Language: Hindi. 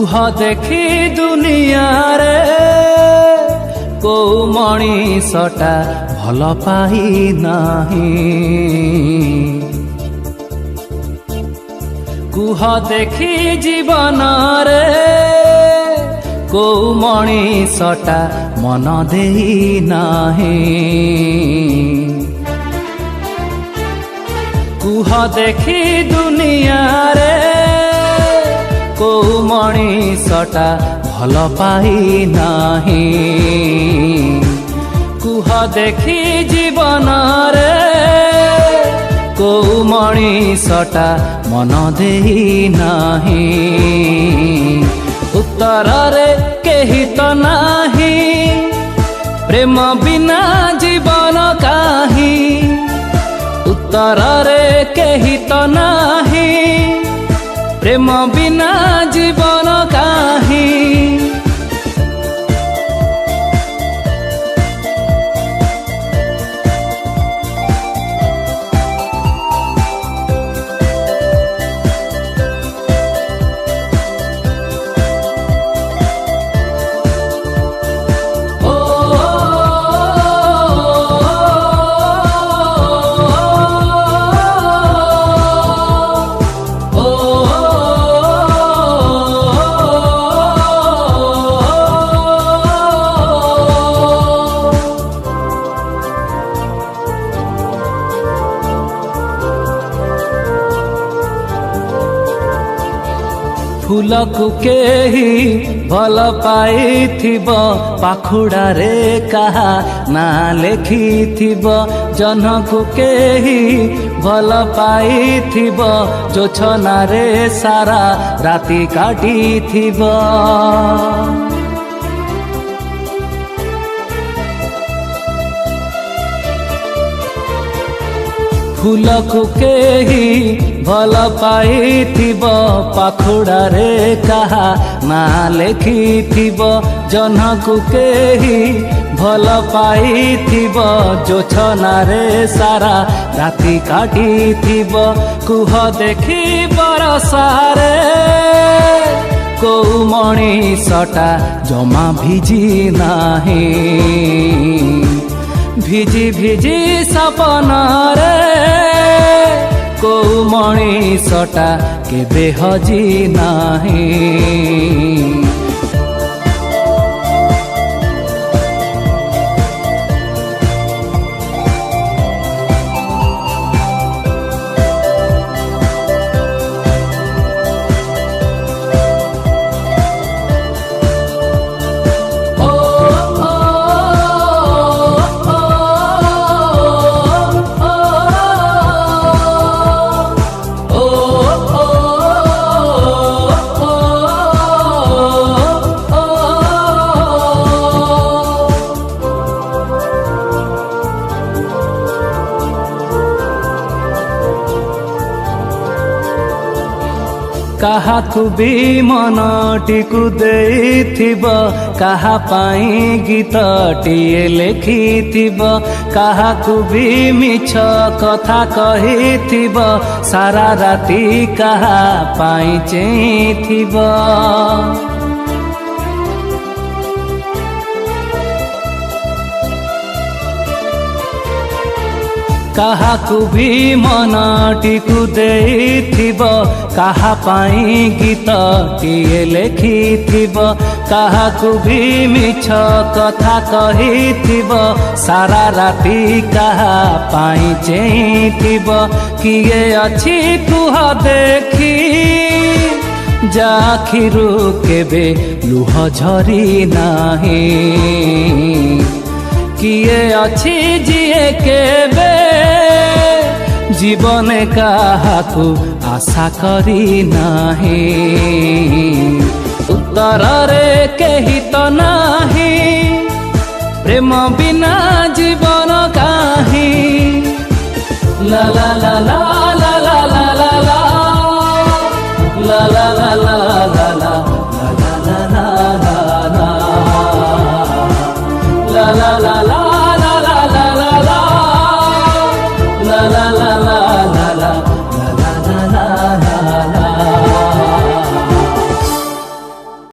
कुह देखी दुनिया रे को मनीषटा भल पाई नहीं। कुह देखी जीवन रे को मनीषटा मन देई नहीं। कुह देखी दुनिया रे को मनीषटा भल पाई नहीं। कुह देखी जीवन रे को मनीषटा मन देई नहीं। उत्तर रे केही तो नाही प्रेम बिना जीवन काहि। उत्तर रे केही तो नाही प्रेम बिना जीवन काहि। फूल को केही भल पाइथिब पाखुड़ा रे कहा ना लेखिथिब। जह्न को केही भल पाइथिब जोछना रे सारा राति काटिथिब। फूल को केही भल पाइथिब पाखुड़ा रे कहा ना लेखिथिब। जह्न को केही भल पाइथिब जोछना रे सारा राति काटिथिब। कुह देखी बरसारे को मनीषटा जमा भिजी नहीं। भिजी भिजी सपन रे को मनीषटा केबे हजी नहीं। काहाकु भी मनटिकु देइथिब काहा पाई गीतटिए लेखिथिब। काहाकु भी मिछ कथा कहिथिब सारा राति काहा पाई चेइथिब। काहाकु भी मनटिकु देइथिब काहा पाई गीतटिए लेखिथिब। काहाकु भी मिछ कथा कहिथिब सारा राति काहा पाई चेइथिब। किए अछि कुह देखी जाखिरु केबे लुह झरी नाही। किए अछि जिए केबे जीवन काहाकु आशा करी नहीं। उत्तर रे केही तो नाही प्रेम बिना जीवन काहि। ला ला ला ला ला ला ला ला ला ला।